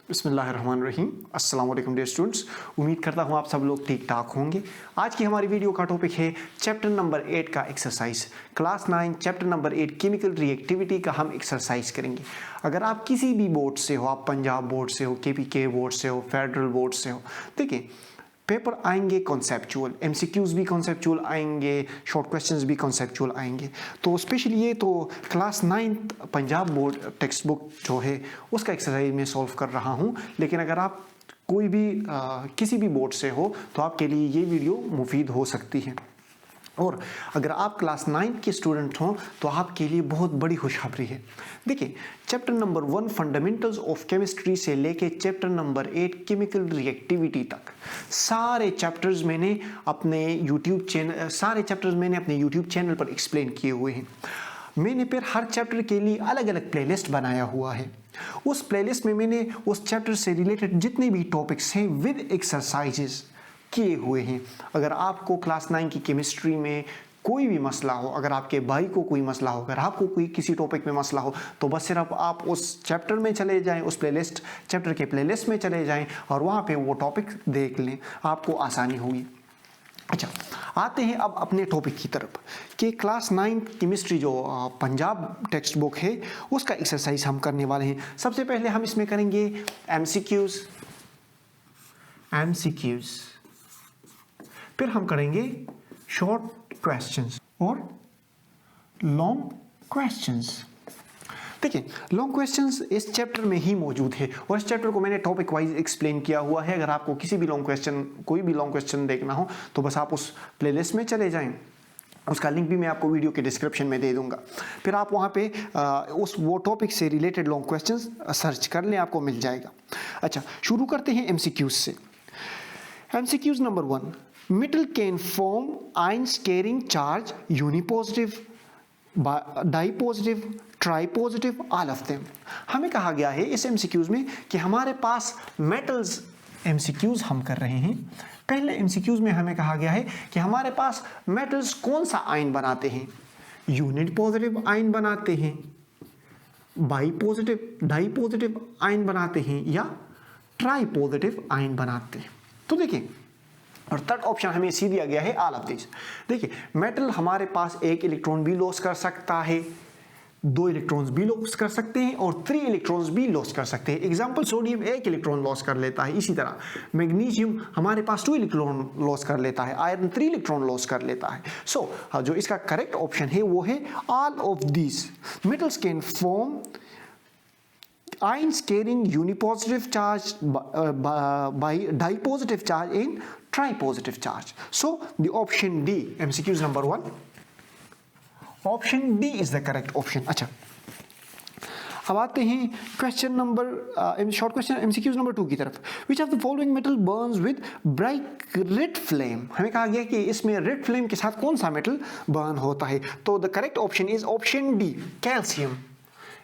बिस्मिल्लाहिर्रहमानिर्रहीम। अस्सलाम वालेकुम डियर स्टूडेंट्स, उम्मीद करता हूँ आप सब लोग ठीक ठाक होंगे। आज की हमारी वीडियो का टॉपिक है चैप्टर नंबर 8 का exercise. Class 9 chapter number 8 chemical reactivity का हम एक्सरसाइज करेंगे। अगर आप किसी भी बोर्ड से हो, आप पंजाब बोर्ड से हो, केपीके बोर्ड से हो, फेडरल बोर्ड से हो, देखिए पेपर आएंगे कॉन्सेप्चुअल, एमसीक्यूज भी कॉन्सेप्चुअल आएंगे, शॉर्ट क्वेश्चंस भी कॉन्सेप्चुअल आएंगे। तो स्पेशली ये तो class 9 Punjab board text book जो है उसका एक्सरसाइज मैं सॉल्व कर रहा हूँ। लेकिन अगर आप कोई भी किसी भी बोर्ड से हो तो आपके लिए ये वीडियो मुफीद हो सकती है। और अगर आप क्लास 9 के स्टूडेंट हों तो आपके लिए बहुत बड़ी खुशखबरी है। देखिए chapter number 1 fundamentals of chemistry से लेके चैप्टर नंबर 8 केमिकल रिएक्टिविटी तक सारे चैप्टर्स मैंने अपने यूट्यूब चैनल पर एक्सप्लेन किए हुए हैं। मैंने फिर हर चैप्टर के लिए अलग अलग प्लेलिस्ट बनाया हुआ है। उस प्लेलिस्ट में मैंने उस चैप्टर से रिलेटेड जितने भी टॉपिक्स हैं विद एक्सरसाइजेस किए हुए हैं। अगर आपको क्लास 9 की केमिस्ट्री में कोई भी मसला हो, अगर आपके भाई को कोई मसला हो, अगर आपको कोई किसी टॉपिक में मसला हो, तो बस सिर्फ आप उस चैप्टर में चले जाएं, उस प्लेलिस्ट चैप्टर के प्लेलिस्ट में चले जाएं और वहाँ पे वो टॉपिक देख लें, आपको आसानी होगी। अच्छा, आते हैं अब अपने टॉपिक की तरफ कि क्लास 9 केमिस्ट्री जो पंजाब टेक्स्ट बुक है उसका एक्सरसाइज हम करने वाले हैं। सबसे पहले हम इसमें करेंगे एमसीक्यूज, फिर हम करेंगे शॉर्ट क्वेश्चंस और लॉन्ग क्वेश्चंस। देखिए लॉन्ग क्वेश्चंस इस चैप्टर में ही मौजूद है और इस चैप्टर को मैंने टॉपिक वाइज एक्सप्लेन किया हुआ है। अगर आपको कोई भी लॉन्ग क्वेश्चन देखना हो तो बस आप उस प्लेलिस्ट में चले जाएं, उसका लिंक भी मैं आपको वीडियो के डिस्क्रिप्शन में दे दूंगा। फिर आप वहाँ पे वो टॉपिक से रिलेटेड लॉन्ग क्वेश्चंस सर्च कर लें, आपको मिल जाएगा। अच्छा, शुरू करते हैं एमसीक्यूज से। MCQs number 1, metal can form ions carrying charge, unipositive, dipositive, tripositive, all of them। हमें कहा गया है इस एमसीक्यूज में कि हमारे पास मेटल्स, एमसीक्यूज हम कर रहे हैं। पहले एमसीक्यूज में हमें कहा गया है कि हमारे पास मेटल्स कौन सा आयन बनाते हैं, यूनिट पॉजिटिव आयन बनाते हैं, bipositive, dipositive ion बनाते हैं या ट्राई पॉजिटिव आयन बनाते हैं। तो देखिए, और थर्ड ऑप्शन हमें सी दिया गया है ऑल ऑफ दिस। देखिए मेटल हमारे पास एक इलेक्ट्रॉन भी लॉस कर सकता है, 2 इलेक्ट्रॉन्स भी लॉस कर सकते हैं और 3 इलेक्ट्रॉन्स भी लॉस कर सकते हैं। एग्जांपल, सोडियम 1 इलेक्ट्रॉन लॉस कर लेता है, इसी तरह मैग्नीशियम हमारे पास 2 इलेक्ट्रॉन लॉस कर लेता है, आयरन 3 इलेक्ट्रॉन लॉस कर लेता है। सो जो इसका करेक्ट ऑप्शन है वो है all of this metals can form ions carrying unipositive charge, by dipositive charge and tripositive charge. So the option D, MCQs number 1, option D is the correct option। अच्छा, अब आते हैं question number short question MCQs number 2 की तरफ। विच of the following metal Burns with bright red flame. हमें कहा गया कि इसमें रेड फ्लेम के साथ कौन सा मेटल बर्न होता है, तो the correct option is option D, calcium.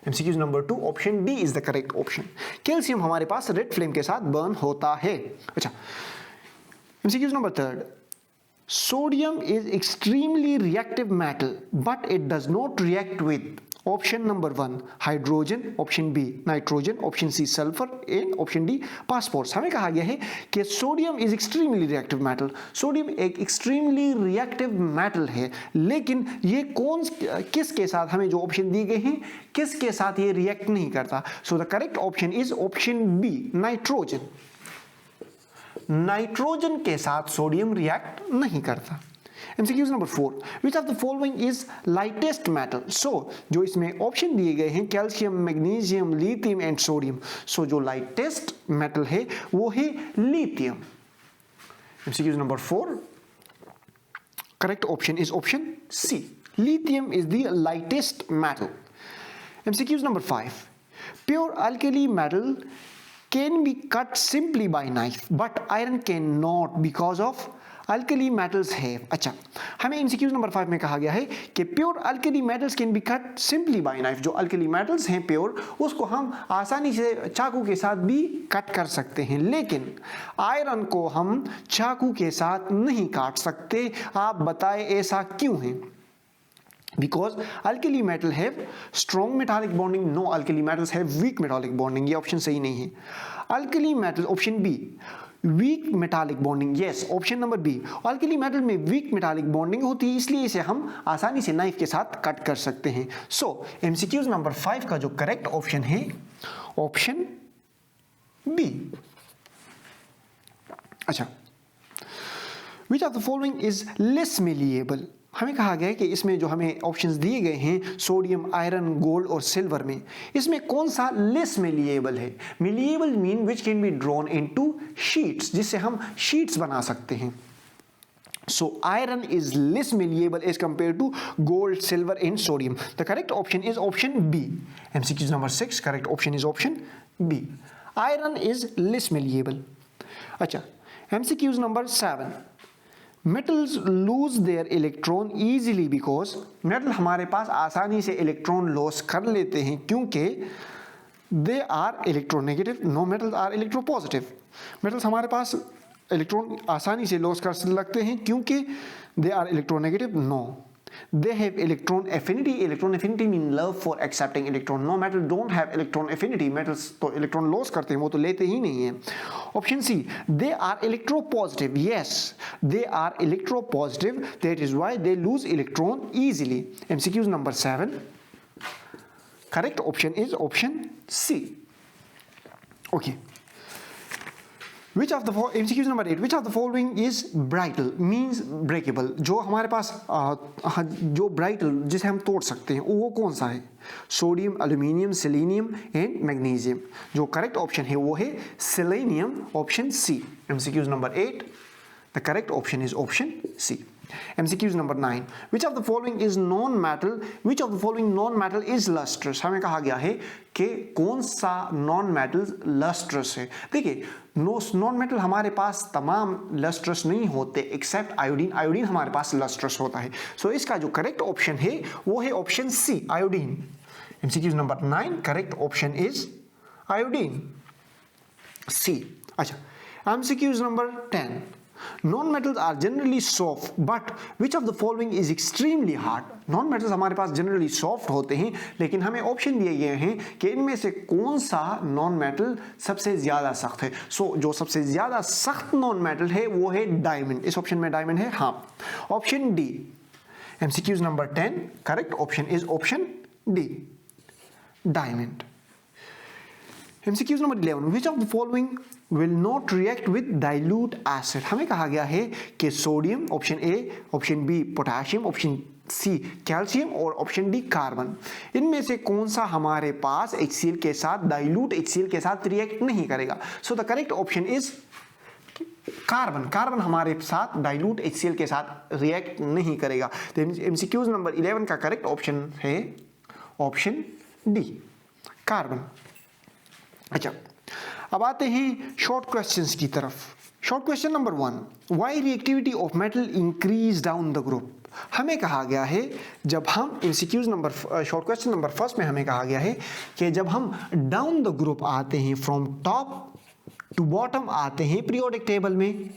MCQs number 2, option D is the correct option. Calcium हमारे पास रेड फ्लेम के साथ बर्न होता है। अच्छा, MCQs number 3, sodium is extremely reactive metal but it does not react with option number 1 hydrogen, option B nitrogen, option C sulphur and option D phosphorus. हमें कहा गया है कि sodium is extremely reactive metal. Sodium एक extremely reactive metal है, लेकिन ये किसके साथ, हमें जो ऑप्शन दिए गए हैं किसके साथ ये रिएक्ट नहीं करता। So the correct option is option B, nitrogen. Nitrogen के साथ सोडियम रिएक्ट नहीं करता। MCQs number 4, which of the following is lightest metal. So जो इसमें ऑप्शन दिए गए हैं calcium, magnesium, lithium and sodium. So जो लाइटेस्ट मेटल है वो है lithium. MCQs number 4, correct option is option C, lithium is the lightest metal. MCQs number 5, pure alkali metal can be cut simply by knife but iron cannot because of alkali metals है। अच्छा, हमें MCQs number 5 में कहा गया है कि pure alkali metals can be cut simply by knife. जो alkali metals हैं प्योर, उसको हम आसानी से चाकू के साथ भी कट कर सकते हैं, लेकिन आयरन को हम चाकू के साथ नहीं काट सकते। आप बताएं ऐसा क्यों है। because alkali metal have strong metallic bonding, no alkali metals have weak metallic bonding. ये ऑप्शन सही नहीं है. alkali metal option B weak metallic bonding, yes option number B. Alkali metal में वीक मेटालिक बॉन्डिंग होती है, इसलिए इसे हम आसानी से नाइफ के साथ कट कर सकते हैं. सो एमसीक्यूज नंबर 5 का जो करेक्ट ऑप्शन है ऑप्शन बी. अच्छा, विच of the following is less malleable. हमें कहा गया है कि इसमें जो हमें ऑप्शंस दिए गए हैं सोडियम, आयरन, गोल्ड और सिल्वर में, इसमें कौन सा लेस मेलिएबल है. Malleable mean which can be drawn into sheets, जिससे हम शीट्स बना सकते हैं. So iron is less malleable as compared to gold, silver and sodium. The correct option is option B. MCQ number 6, correct option is option B. Iron is less malleable. अच्छा, MCQ number 7. Metals lose their electron easily because metal हमारे पास आसानी से electron loss कर लेते हैं क्योंकि they are electronegative. No metals are electropositive. metals हमारे पास electron आसानी से लॉस कर लगते हैं क्योंकि they are electronegative. No, they have electron affinity. Electron affinity mean love for accepting electron. No metal don't have electron affinity. Metals तो electron loss करते हैं, वो तो लेते ही नहीं है. Option C, they are electropositive. Yes, they are electropositive, that is why they lose electron easily. MCQs number 7, correct option is option C. Okay, Which of the MCQ number 8, which of the following is brittle means breakable. जो हमारे पास जो brittle जिसे हम तोड़ सकते हैं वो कौन सा है. Sodium, aluminium, selenium and magnesium. जो करेक्ट ऑप्शन है वो है selenium, option C. MCQ number 8, the correct option is option C. MCQ number 9, which of the following is non-metal, which of the following non-metal is lustrous. हमें कहा गया है कि कौन सा non-metal lustrous है. देखिए, non-metal हमारे पास तमाम lustrous नहीं होते एक्सेप्ट आयोडीन. आयोडीन हमारे पास lustrous होता है. सो इसका जो करेक्ट ऑप्शन है वो है option C, iodine. MCQ number 9, correct option is iodine, C. अच्छा, MCQ number 10. Non-metals are generally soft, but which of the following is extremely hard? Non-metals हमारे पास generally soft होते हैं, लेकिन हमें ऑप्शन दिए गए हैं कि इनमें से कौन सा non-metal सबसे ज़्यादा सख्त है. सो जो सबसे ज़्यादा सख्त non-metal है वो है डायमंड. इस ऑप्शन में डायमंड है. हाँ, option D. MCQ number 10, correct option is option D, diamond. MCQ number 11, which of the following will not react with dilute acid. हमें कहा गया है कि sodium, option A, option B potassium, option C calcium और option D carbon. इनमें से कौन सा हमारे पास HCl के साथ, डाइल्यूट HCl के साथ रिएक्ट नहीं करेगा. सो the correct option is carbon. Carbon हमारे साथ डाइल्यूट HCl के साथ रिएक्ट नहीं करेगा. तो MCQ नंबर 11 का करेक्ट ऑप्शन है ऑप्शन डी, कार्बन. अच्छा, अब आते हैं शॉर्ट क्वेश्चंस की तरफ. Short question number 1, why reactivity of metal increase down the group. हमें कहा गया है जब हम MCQ number short question number 1 में हमें कहा गया है कि जब हम डाउन द ग्रुप आते हैं, फ्रॉम टॉप टू बॉटम आते हैं पीरियोडिक टेबल में.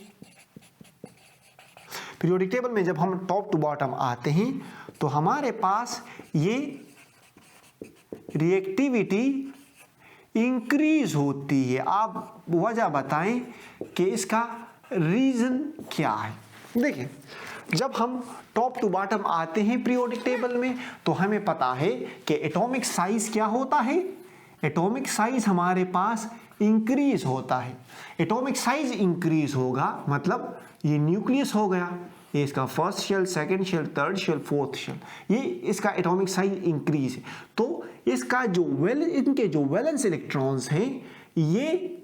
पीरियोडिक टेबल में जब हम टॉप टू बॉटम आते हैं तो हमारे पास ये रिएक्टिविटी इंक्रीज होती है. आप वजह बताएं कि इसका रीजन क्या है. देखिए, जब हम टॉप टू बॉटम आते हैं पीरियोडिक टेबल में तो हमें पता है कि एटॉमिक साइज क्या होता है. एटॉमिक साइज हमारे पास इंक्रीज होता है. एटॉमिक साइज इंक्रीज होगा मतलब ये न्यूक्लियस हो गया, ये इसका first shell, second shell, third shell, fourth shell, ये इसका एटॉमिक साइज इंक्रीज है. तो इसका जो इनके जो वैलेंस इलेक्ट्रॉन्स हैं ये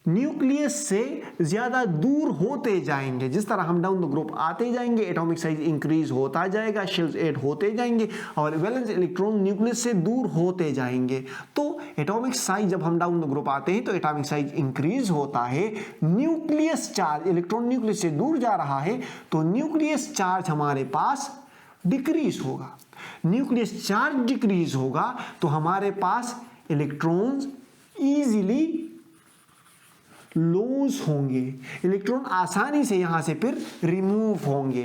न्यूक्लियस से ज्यादा दूर होते जाएंगे. जिस तरह हम डाउन द ग्रुप आते जाएंगे एटॉमिक साइज इंक्रीज होता जाएगा, शेल्स ऐड होते जाएंगे और वैलेंस इलेक्ट्रॉन न्यूक्लियस से दूर होते जाएंगे. तो एटॉमिक साइज जब हम डाउन द ग्रुप आते हैं तो एटॉमिक साइज इंक्रीज होता है. न्यूक्लियस चार्ज, इलेक्ट्रॉन न्यूक्लियस से दूर जा रहा है तो न्यूक्लियस चार्ज हमारे पास डिक्रीज होगा. न्यूक्लियस चार्ज डिक्रीज होगा तो हमारे पास इलेक्ट्रॉन्स इजीली लॉस होंगे. इलेक्ट्रॉन आसानी से यहां से फिर रिमूव होंगे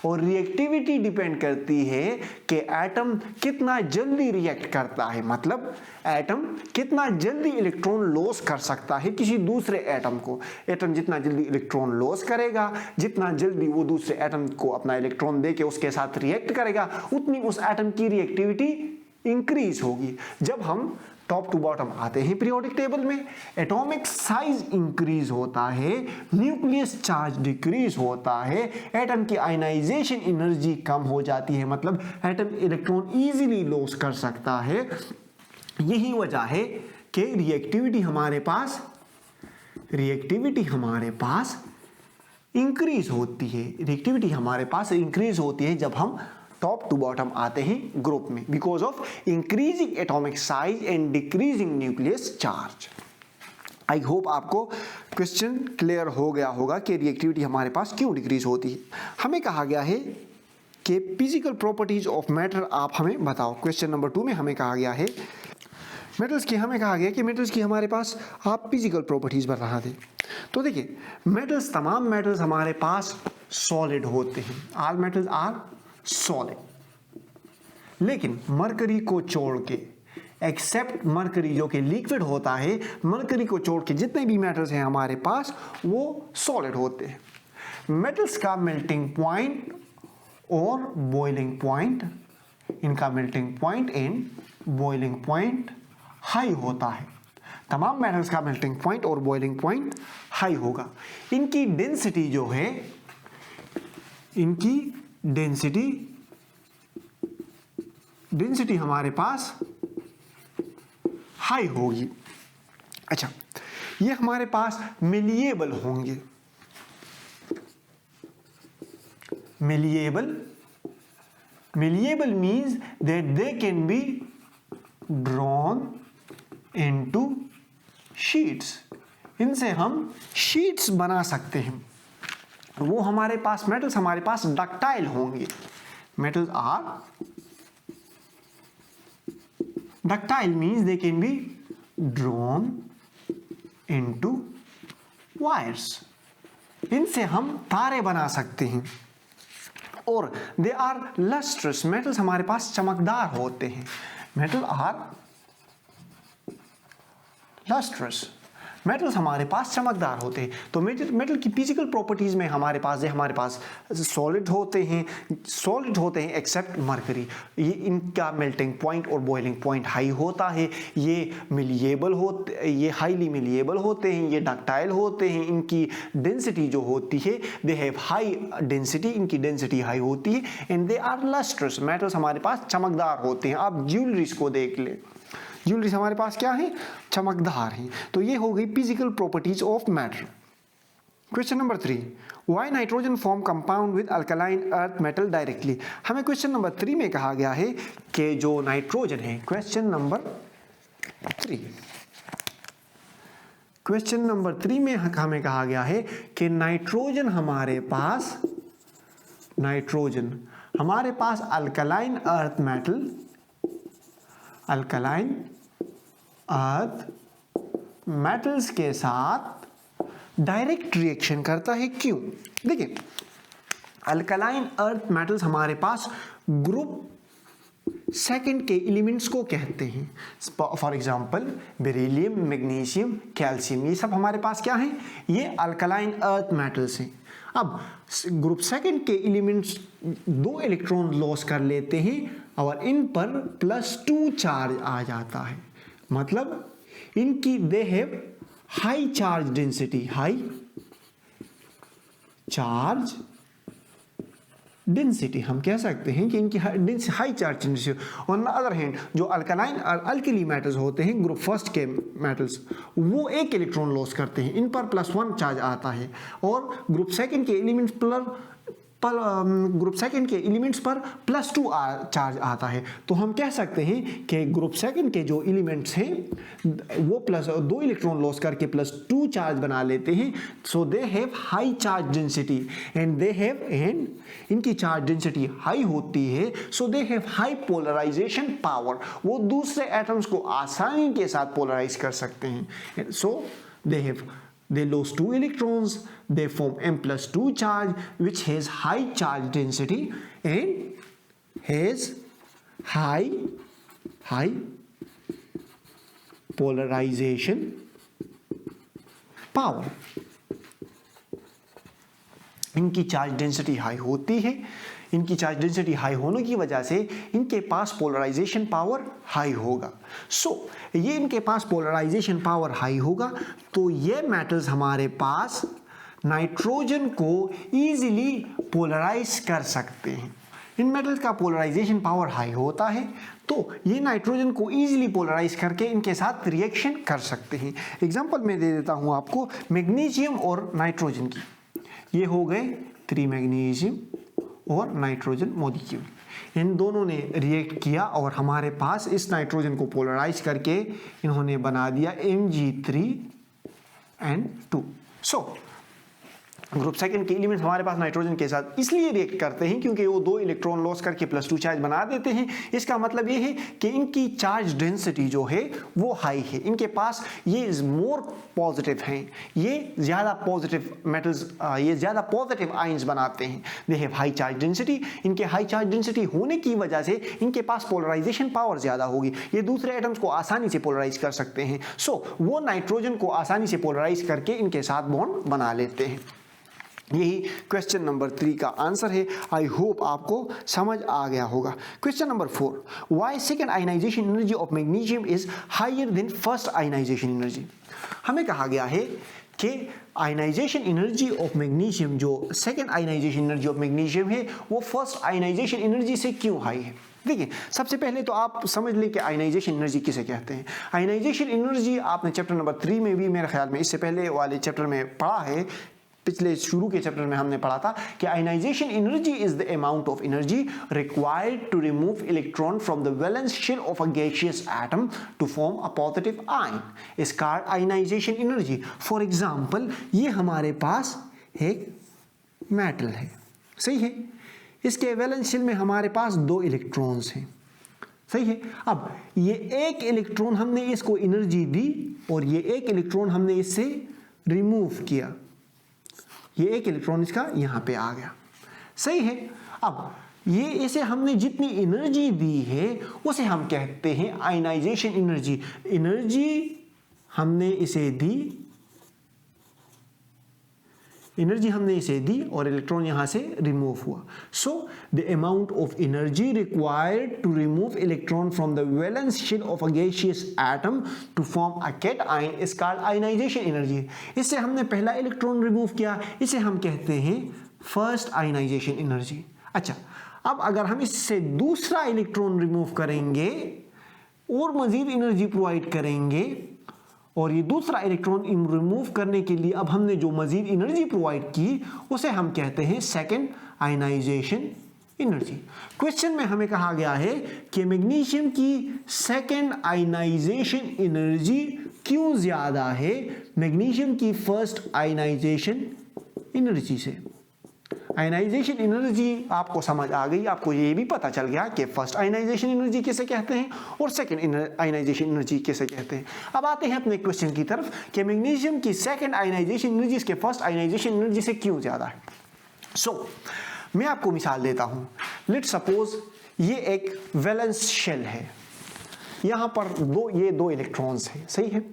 और रिएक्टिविटी डिपेंड करती है कि एटम कितना जल्दी रिएक्ट करता है, मतलब एटम कितना जल्दी इलेक्ट्रॉन लॉस कर सकता है किसी दूसरे एटम को। एटम जितना जल्दी इलेक्ट्रॉन लॉस करेगा, जितना जल्दी वो दूसरे एटम को अपना इलेक्ट्रॉन देके उसके साथ रिएक्ट करेगा, उतनी उस एटम की रिएक्टिविटी इंक्रीज होगी। जब हम टॉप टू बॉटम आते हैं पीरियोडिक टेबल में, एटॉमिक साइज इंक्रीज होता है, न्यूक्लियस चार्ज डिक्रीज होता है, एटम की आयनाइजेशन एनर्जी कम हो जाती है, मतलब एटम इलेक्ट्रॉन इजीली लॉस कर सकता है। यही वजह है कि रिएक्टिविटी हमारे पास इंक्रीज होती है। रिएक्टिविटी हमारे पास इंक्रीज होती है जब हम टॉप टू बॉटम आते हैं ग्रुप में, because of increasing atomic size and decreasing nucleus charge. I hope आपको क्वेश्चन क्लियर हो गया होगा कि रिएक्टिविटी हमारे पास क्यों डिक्रीज होती है। हमें कहा गया है कि फिजिकल प्रॉपर्टीज ऑफ मैटर आप हमें बताओ। क्वेश्चन नंबर 2 में हमें कहा गया है मेटल्स की, हमें कहा गया कि मेटल्स की हमारे पास आप फिजिकल प्रॉपर्टीज बता दें। तो देखिए मेटल्स, तमाम मेटल्स हमारे पास सॉलिड होते हैं, ऑल मेटल्स आर सॉलिड, लेकिन मरकरी को छोड़ के, एक्सेप्ट मरकरी जो कि लिक्विड होता है, मरकरी को छोड़ के जितने भी मेटल्स हैं हमारे पास वो सॉलिड होते हैं। मेटल्स का मेल्टिंग पॉइंट और बॉइलिंग पॉइंट, इनका melting point and boiling point high होता है। तमाम मेटल्स का मेल्टिंग पॉइंट और बॉइलिंग पॉइंट हाई होगा। इनकी डेंसिटी जो है, इनकी डेंसिटी हमारे पास हाई होगी। अच्छा, ये हमारे पास मेलिएबल होंगे। Malleable means that they can be drawn into sheets. इनसे हम शीट्स बना सकते हैं। वो हमारे पास मेटल्स हमारे पास डक्टाइल होंगे। Metals are ductile means they can be drawn into wires. इनसे हम तारे बना सकते हैं। और दे आर लस्ट्रस, मेटल्स हमारे पास चमकदार होते हैं। मेटल आर लस्ट्रस, मेटल्स हमारे पास चमकदार होते हैं। तो मेटल की फिजिकल प्रॉपर्टीज में हमारे पास सॉलिड होते हैं एक्सेप्ट मरकरी। ये इनका मेल्टिंग पॉइंट और बॉइलिंग पॉइंट हाई होता है। ये मिलिएबल होते, ये हाईली मिलिएबल होते हैं, ये डक्टाइल होते हैं। इनकी डेंसिटी जो होती है, दे हैव हाई डेंसिटी, इनकी डेंसिटी हाई होती है। And they are lustrous, metals हमारे पास चमकदार होते हैं। आप ज्वेलरीज को देख ले, ज्वेलरीज हमारे पास क्या है, चमकदार हैं। तो ये हो गई physical properties of matter. Question number 3, why nitrogen form compound with alkaline earth metal directly. हमें क्वेश्चन नंबर 3 में कहा गया है कि जो नाइट्रोजन है, क्वेश्चन नंबर 3 में हमें कहा गया है कि नाइट्रोजन हमारे पास alkaline earth metal, alkaline earth metals के साथ डायरेक्ट रिएक्शन करता है। क्यों? देखिए, अल्कलाइन अर्थ मेटल्स हमारे पास ग्रुप सेकंड के एलिमेंट्स को कहते हैं। For example beryllium, magnesium, calcium, ये सब हमारे पास क्या है, ये अल्कलाइन अर्थ मेटल्स हैं। अब ग्रुप सेकंड के एलिमेंट्स 2 इलेक्ट्रॉन लॉस कर लेते हैं और इन पर +2 चार्ज आ जाता है। मतलब इनकी दे have high charge density, high charge density, हम कह सकते हैं कि इनकी high charge density. On the other hand जो अल्कलाइन और अल्कली मेटल्स होते हैं, ग्रुप फर्स्ट के मेटल्स, वो 1 इलेक्ट्रॉन लॉस करते हैं, इन पर +1 चार्ज आता है। और ग्रुप सेकंड के एलिमेंट्स पर +2 चार्ज आता है। तो हम कह सकते हैं कि ग्रुप सेकंड के जो एलिमेंट्स हैं वो +2 इलेक्ट्रॉन लॉस करके +2 चार्ज बना लेते हैं। So they have high charge density and इनकी चार्ज डेंसिटी हाई होती है। So they have high polarisation power, वो दूसरे एटम्स को आसानी के साथ पोलराइज कर सकते हैं। So they have they lose 2 electrons, they form M+2 charge which has high charge density and has high polarization power. इनकी चार्ज डेंसिटी हाई होती है, इनकी चार्ज डेंसिटी हाई होने की वजह से इनके पास पोलराइजेशन पावर हाई होगा. ये इनके पास पोलराइजेशन पावर हाई होगा तो ये मेटल्स हमारे पास नाइट्रोजन को इजीली पोलराइज कर सकते हैं. इन मेटल्स का पोलराइजेशन पावर हाई होता है तो ये नाइट्रोजन को इजीली पोलराइज करके इनके साथ रिएक्शन कर सकते हैं. एग्जांपल मैं दे देता हूं आपको मैग्नीशियम और नाइट्रोजन की. ये हो गए 3 मैग्नीशियम और नाइट्रोजन मॉलिक्यूल. इन दोनों ने रिएक्ट किया और हमारे पास इस नाइट्रोजन को पोलराइज करके इन्होंने बना दिया Mg3N2. ग्रुप सेकंड के एलिमेंट हमारे पास नाइट्रोजन के साथ इसलिए रिएक्ट करते हैं क्योंकि वो 2 इलेक्ट्रॉन लॉस करके +2 चार्ज बना देते हैं. इसका मतलब ये है कि इनकी चार्ज डेंसिटी जो है वो हाई है, इनके पास ये मोर पॉजिटिव हैं, ये ज़्यादा पॉजिटिव मेटल्स, ये ज़्यादा पॉजिटिव आयंस बनाते हैं. दे हैव हाई चार्ज डेंसिटी. इनके हाई चार्ज डेंसिटी होने की वजह से इनके पास पोलराइजेशन पावर ज़्यादा होगी, ये दूसरे एटम्स को आसानी से पोलराइज कर सकते हैं. वो नाइट्रोजन को आसानी से पोलराइज करके इनके साथ बॉन्ड बना लेते हैं. यही क्वेश्चन नंबर 3 का आंसर है. आई होप आपको समझ आ गया होगा. Question number 4, why second ionization energy of magnesium is higher than first ionization energy. हमें कहा गया है कि आयनाइजेशन एनर्जी ऑफ मैग्नीशियम, जो second ionization energy of magnesium है, वो फर्स्ट आयनाइजेशन एनर्जी से क्यों हाई है. देखिए, सबसे पहले तो आप समझ लें कि आयनाइजेशन एनर्जी किसे कहते हैं. आयनाइजेशन एनर्जी आपने चैप्टर नंबर 3 में भी मेरे ख्याल में इससे पहले वाले चैप्टर में पढ़ा है. पिछले शुरू के चैप्टर में हमने पढ़ा था कि ionization energy is the amount of energy required to remove electron from the valence shell of a gaseous atom to form a positive ion is called ionization energy. For example, ये हमारे पास एक metal है, सही है. इसके valence shell में हमारे पास 2 electrons हैं, सही है. अब ये एक इलेक्ट्रॉन हमने इसको एनर्जी दी और ये एक इलेक्ट्रॉन हमने इससे रिमूव किया. ये एक इलेक्ट्रॉन इसका यहां पे आ गया, सही है. अब ये इसे हमने जितनी एनर्जी दी है उसे हम कहते हैं आयनाइजेशन एनर्जी. एनर्जी हमने इसे दी और इलेक्ट्रॉन यहां से रिमूव हुआ. So the amount of energy required to remove electron from the valence shell of a gaseous atom to form a cation is called ionization energy. इससे हमने पहला इलेक्ट्रॉन रिमूव किया, इसे हम कहते हैं फर्स्ट आयनाइजेशन एनर्जी. अच्छा, अब अगर हम इससे दूसरा इलेक्ट्रॉन रिमूव करेंगे और मजीद एनर्जी प्रोवाइड करेंगे और ये दूसरा इलेक्ट्रॉन रिमूव करने के लिए अब हमने जो मजीद एनर्जी प्रोवाइड की उसे हम कहते हैं सेकेंड आयनाइजेशन एनर्जी. क्वेश्चन में हमें कहा गया है कि मैग्नीशियम की सेकेंड आयनाइजेशन एनर्जी क्यों ज्यादा है मैग्नीशियम की फर्स्ट आयनाइजेशन एनर्जी से. आयनाइजेशन एनर्जी आपको समझ आ गई, आपको ये भी पता चल गया कि फर्स्ट आयनाइजेशन एनर्जी किसे कहते हैं और सेकंड आयनाइजेशन एनर्जी किसे कहते हैं. अब आते हैं अपने क्वेश्चन की तरफ कि मैग्नीशियम की सेकंड आयनाइजेशन एनर्जी इसके फर्स्ट आयनाइजेशन एनर्जी से क्यों ज्यादा है. मैं आपको मिसाल देता हूं. लेट्स सपोज ये एक वैलेंस शेल है, यहां पर ये दो इलेक्ट्रॉन्स हैं, सही है.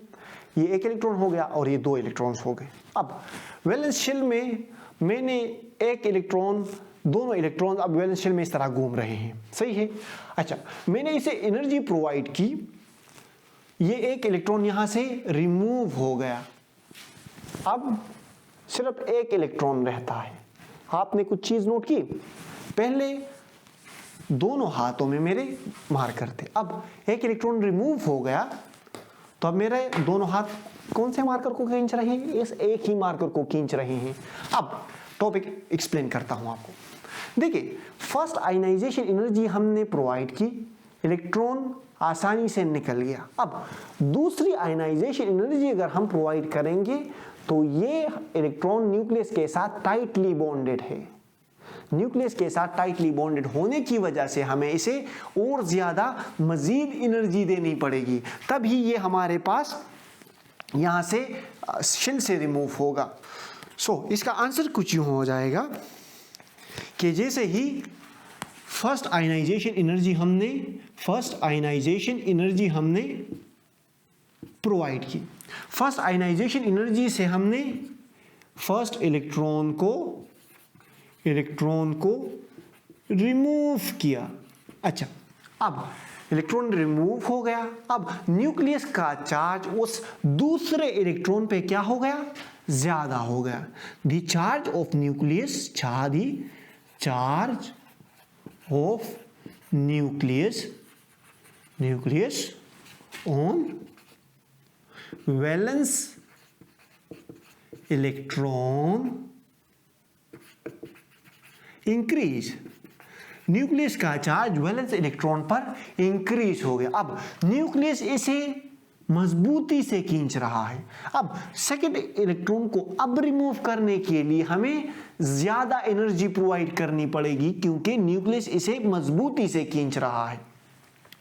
ये एक इलेक्ट्रॉन हो गया और ये 2 इलेक्ट्रॉन्स हो गए. अब वैलेंस शेल में मैंने एक इलेक्ट्रॉन, दोनों इलेक्ट्रॉन अब वैलेंस शेल में इस तरह घूम रहे हैं, सही है. अच्छा, मैंने इसे एनर्जी प्रोवाइड की, ये एक इलेक्ट्रॉन यहां से रिमूव हो गया. अब सिर्फ एक इलेक्ट्रॉन रहता है. आपने कुछ चीज नोट की, पहले दोनों हाथों में मेरे मार्कर थे, अब एक इलेक्ट्रॉन रिमूव हो गया तो अब मेरे दोनों हाथ कौन से मार्कर को खींच रहे हैं, इस एक ही मार्कर को खींच रहे हैं. अब टॉपिक एक्सप्लेन करता हूं आपको. देखिए, फर्स्ट आयनाइजेशन एनर्जी हमने प्रोवाइड की, इलेक्ट्रॉन आसानी से निकल गया. अब दूसरी आयनाइजेशन एनर्जी अगर हम प्रोवाइड करेंगे तो ये इलेक्ट्रॉन न्यूक्लियस के साथ टाइटली बॉन्डेड है. न्यूक्लियस के साथ टाइटली बॉन्डेड होने की वजह से हमें इसे और ज्यादा मजीद एनर्जी देनी पड़ेगी, तभी ये हमारे पास यहाँ से शेल से रिमूव होगा। सो इसका आंसर कुछ यूँ हो जाएगा कि जैसे ही फर्स्ट आयनाइजेशन एनर्जी हमने प्रोवाइड की, फर्स्ट आयनाइजेशन एनर्जी से हमने फर्स्ट इलेक्ट्रॉन को रिमूव किया। अच्छा, अब इलेक्ट्रॉन रिमूव हो गया, अब न्यूक्लियस का चार्ज उस दूसरे इलेक्ट्रॉन पे क्या हो गया, ज्यादा हो गया। The charge of nucleus, charge of nucleus on valence electron increase. Nucleus का चार्ज वैलेंस इलेक्ट्रॉन पर इंक्रीज हो गया। अब न्यूक्लियस इसे मजबूती से खींच रहा है। अब सेकेंड इलेक्ट्रॉन को अब रिमूव करने के लिए हमें ज्यादा एनर्जी प्रोवाइड करनी पड़ेगी, क्योंकि न्यूक्लियस इसे मजबूती से खींच रहा है।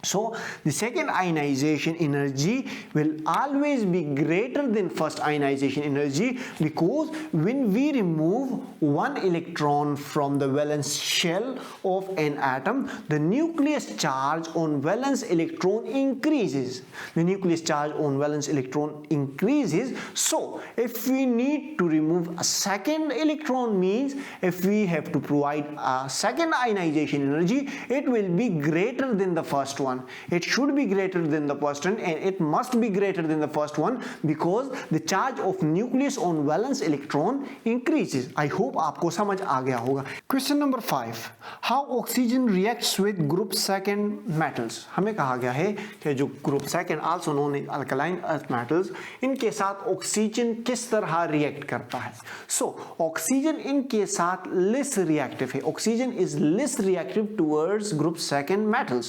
So the second ionization energy will always be greater than first ionization energy, because when we remove one electron from the valence shell of an atom, the nucleus charge on valence electron increases. The nucleus charge on valence electron increases. So if we need to remove a second electron, means if we have to provide a second ionization energy, it will be greater than the first one. It should be greater than the first one, and it must be greater than the first one, because the charge of nucleus on valence electron increases. I hope आपको समझ आ गया होगा। Question number 5, how oxygen reacts with group second metals? हमें कहा गया है कि जो group second also known as alkaline earth metals, इनके साथ ऑक्सीजन किस तरह रिएक्ट करता है। So ऑक्सीजन इनके साथ less reactive है। Oxygen is less reactive towards group second metals,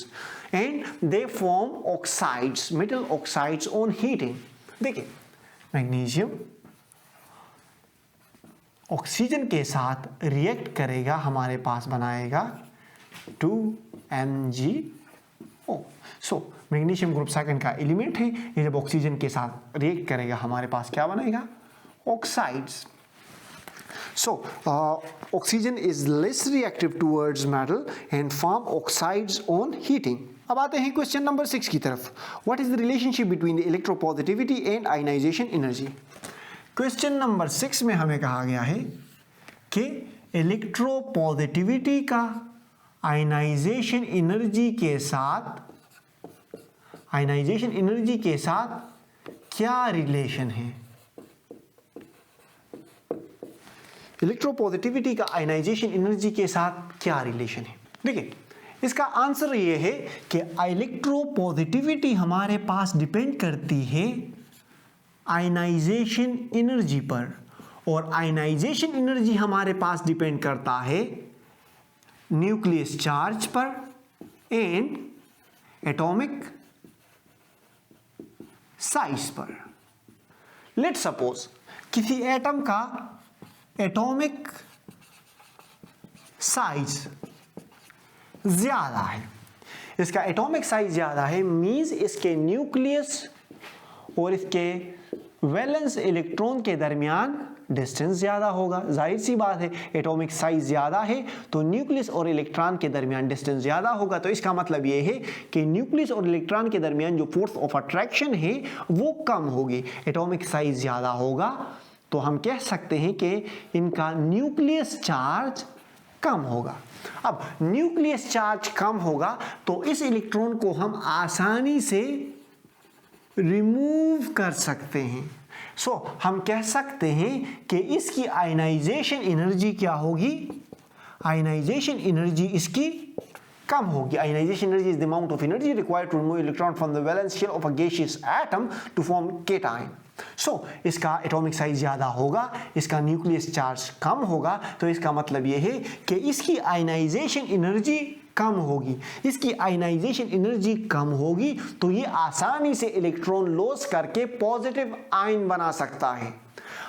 and they form oxides, metal oxides on heating. देखिए, मैग्नीशियम ऑक्सीजन के साथ रिएक्ट करेगा, हमारे पास बनाएगा 2MgO। सो मैग्नीशियम ग्रुप सेकंड का एलिमेंट है, ये जब ऑक्सीजन के साथ रिएक्ट करेगा हमारे पास क्या बनेगा, oxides. So oxygen is less reactive towards metal and form oxides on heating. अब आते हैं क्वेश्चन नंबर 6 की तरफ। What is the relationship between the electropositivity and ionization energy? Question number 6 में हमें कहा गया है कि इलेक्ट्रोपॉजिटिविटी का आयनाइजेशन एनर्जी के साथ क्या रिलेशन है। इलेक्ट्रोपॉजिटिविटी का आयनाइजेशन एनर्जी के साथ क्या रिलेशन है। देखिए, इसका आंसर ये है कि इलेक्ट्रोपॉजिटिविटी हमारे पास डिपेंड करती है आयनाइजेशन एनर्जी पर, और आयनाइजेशन एनर्जी हमारे पास डिपेंड करता है न्यूक्लियस चार्ज पर एंड एटॉमिक साइज पर। लेट सपोज किसी एटम का एटॉमिक साइज ज्यादा है, इसका एटॉमिक साइज ज्यादा है, मींस इसके न्यूक्लियस और इसके वैलेंस इलेक्ट्रॉन के दरमियान डिस्टेंस ज्यादा होगा। जाहिर सी बात है, एटॉमिक साइज ज्यादा है तो न्यूक्लियस और इलेक्ट्रॉन के दरमियान डिस्टेंस ज्यादा होगा। तो इसका मतलब ये है कि न्यूक्लियस और इलेक्ट्रॉन के दरमियान जो फोर्स ऑफ अट्रैक्शन है वो कम होगी। एटॉमिक साइज ज्यादा होगा तो हम कह सकते हैं कि इनका न्यूक्लियस चार्ज कम होगा। अब न्यूक्लियस चार्ज कम होगा तो इस इलेक्ट्रॉन को हम आसानी से रिमूव कर सकते हैं। सो हम कह सकते हैं कि इसकी आयनाइजेशन एनर्जी क्या होगी, आयनाइजेशन एनर्जी इसकी कम होगी। Ionisation energy is the amount of energy required to remove electron from the valence shell of a gaseous atom to form cation. So इसका एटॉमिक साइज ज्यादा होगा, इसका न्यूक्लियस चार्ज कम होगा, तो इसका मतलब यह है कि इसकी आयनाइजेशन एनर्जी कम होगी। इसकी आयनाइजेशन एनर्जी कम होगी तो ये आसानी से इलेक्ट्रॉन लॉस करके पॉजिटिव आयन बना सकता है,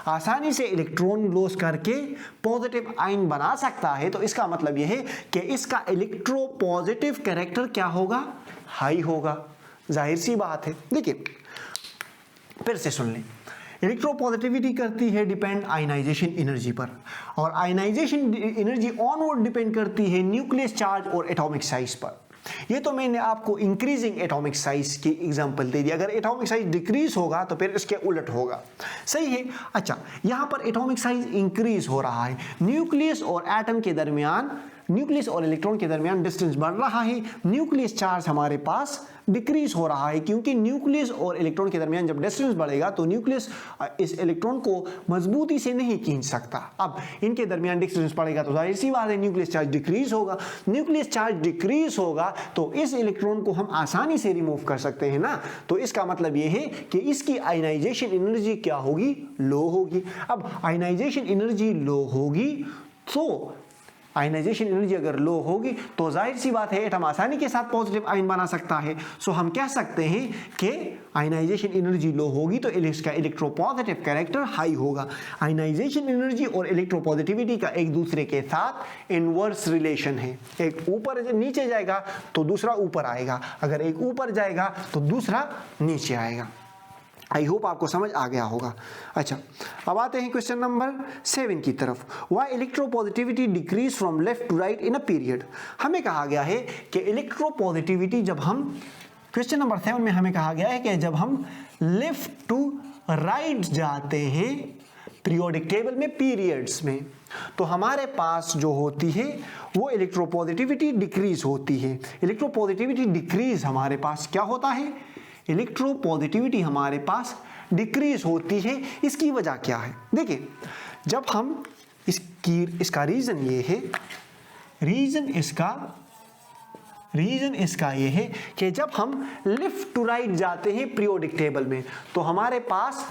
आसानी से इलेक्ट्रॉन लॉस करके पॉजिटिव आयन बना सकता है। तो इसका मतलब यह है कि इसका इलेक्ट्रोपॉजिटिव कैरेक्टर क्या होगा, हाई होगा। जाहिर सी बात है। देखिए फिर से सुन लें, इलेक्ट्रोपॉजिटिविटी करती है डिपेंड आयनाइजेशन एनर्जी पर, और आयनाइजेशन एनर्जी ऑनवर्ड डिपेंड करती है न्यूक्लियस चार्ज और एटॉमिक साइज पर। ये तो मैंने आपको इंक्रीजिंग एटॉमिक साइज की एग्जांपल दे दी, अगर एटॉमिक साइज डिक्रीज होगा तो फिर इसके उलट होगा, सही है। अच्छा, यहां पर एटॉमिक साइज इंक्रीज हो रहा है, न्यूक्लियस और एटम के दरमियान, न्यूक्लियस और इलेक्ट्रॉन के दरमियान डिस्टेंस बढ़ रहा है, न्यूक्लियस चार्ज हमारे पास डिक्रीज हो रहा है, क्योंकि न्यूक्लियस और इलेक्ट्रॉन के दरमियान जब डिस्टेंस बढ़ेगा तो न्यूक्लियस इस इलेक्ट्रॉन को मजबूती से नहीं खींच सकता। अब इनके दरमियान डिस्टेंस बढ़ेगा तो जाहिर सी बात है न्यूक्लियस चार्ज डिक्रीज होगा, न्यूक्लियस चार्ज डिक्रीज होगा तो इस इलेक्ट्रॉन को हम आसानी से रिमूव कर सकते हैं ना, तो इसका मतलब यह है कि इसकी आयनाइजेशन एनर्जी क्या होगी, लो होगी। अब आयनाइजेशन एनर्जी लो होगी तो आयनाइजेशन एनर्जी अगर लो होगी तो जाहिर सी बात है एटम आसानी के साथ पॉजिटिव आयन बना सकता है। सो हम कह सकते हैं कि आयनाइजेशन एनर्जी लो होगी तो इसका इलेक्ट्रोपॉजिटिव कैरेक्टर हाई होगा। आयनाइजेशन एनर्जी और इलेक्ट्रोपॉजिटिविटी का एक दूसरे के साथ इनवर्स रिलेशन है, एक ऊपर नीचे जाएगा तो दूसरा ऊपर आएगा, अगर एक ऊपर जाएगा तो दूसरा नीचे आएगा। आई होप आपको समझ आ गया होगा। अच्छा, अब आते हैं क्वेश्चन नंबर 7 की तरफ। Why electropositivity decrease from left to right in a period. हमें कहा गया है कि इलेक्ट्रोपॉजिटिविटी जब हम, क्वेश्चन नंबर 7 में हमें कहा गया है कि जब हम लेफ्ट टू राइट जाते हैं पीरियोडिक टेबल में पीरियड्स में, तो हमारे पास जो होती है वो इलेक्ट्रोपॉजिटिविटी डिक्रीज होती है। इलेक्ट्रोपॉजिटिविटी डिक्रीज हमारे पास क्या होता है, इलेक्ट्रोपॉजिटिविटी हमारे पास डिक्रीज होती है। इसकी वजह क्या है, देखिए जब हम इसका रीजन ये है, रीजन इसका ये है कि जब हम लेफ्ट टू राइट जाते हैं पीरियोडिक टेबल में तो हमारे पास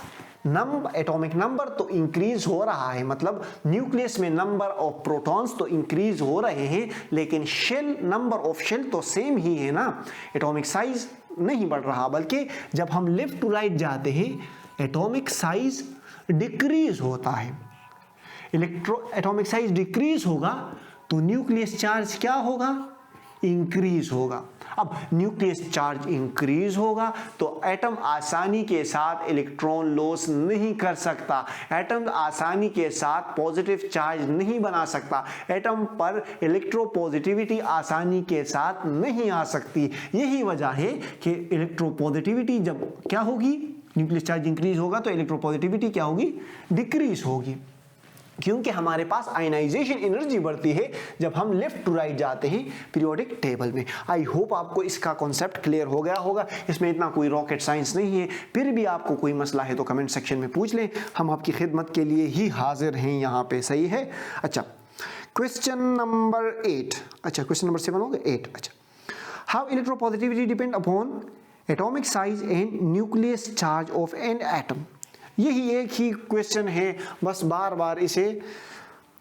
एटॉमिक नंबर तो इंक्रीज हो रहा है, मतलब न्यूक्लियस में नंबर ऑफ प्रोटॉन्स तो इंक्रीज हो रहे हैं, लेकिन शेल नंबर ऑफ शेल तो सेम ही है ना, एटॉमिक साइज नहीं बढ़ रहा, बल्कि जब हम लेफ्ट टू राइट जाते हैं एटॉमिक साइज डिक्रीज होता है। एटॉमिक साइज डिक्रीज होगा तो न्यूक्लियस चार्ज क्या होगा, इंक्रीज होगा। अब न्यूक्लियस चार्ज इंक्रीज होगा तो एटम आसानी के साथ इलेक्ट्रॉन लॉस नहीं कर सकता, एटम आसानी के साथ पॉजिटिव चार्ज नहीं बना सकता, एटम पर इलेक्ट्रोपॉजिटिविटी आसानी के साथ नहीं आ सकती। यही वजह है कि इलेक्ट्रोपॉजिटिविटी जब क्या होगी, न्यूक्लियस चार्ज इंक्रीज होगा तो इलेक्ट्रोपॉजिटिविटी क्या होगी, डिक्रीज होगी, क्योंकि हमारे पास आयनाइजेशन एनर्जी बढ़ती है जब हम लेफ्ट टू राइट जाते हैं पीरियोडिक टेबल में। आई होप आपको इसका कॉन्सेप्ट क्लियर हो गया होगा, इसमें इतना कोई रॉकेट साइंस नहीं है। फिर भी आपको कोई मसला है तो कमेंट सेक्शन में पूछ लें, हम आपकी खिदमत के लिए ही हाजिर हैं यहाँ पे, सही है। अच्छा, क्वेश्चन नंबर 8, अच्छा क्वेश्चन नंबर 7 हो गया 8। अच्छा, how electropositivity depend upon atomic size and nucleus charge of an atom. यही एक ही क्वेश्चन है, बस बार बार इसे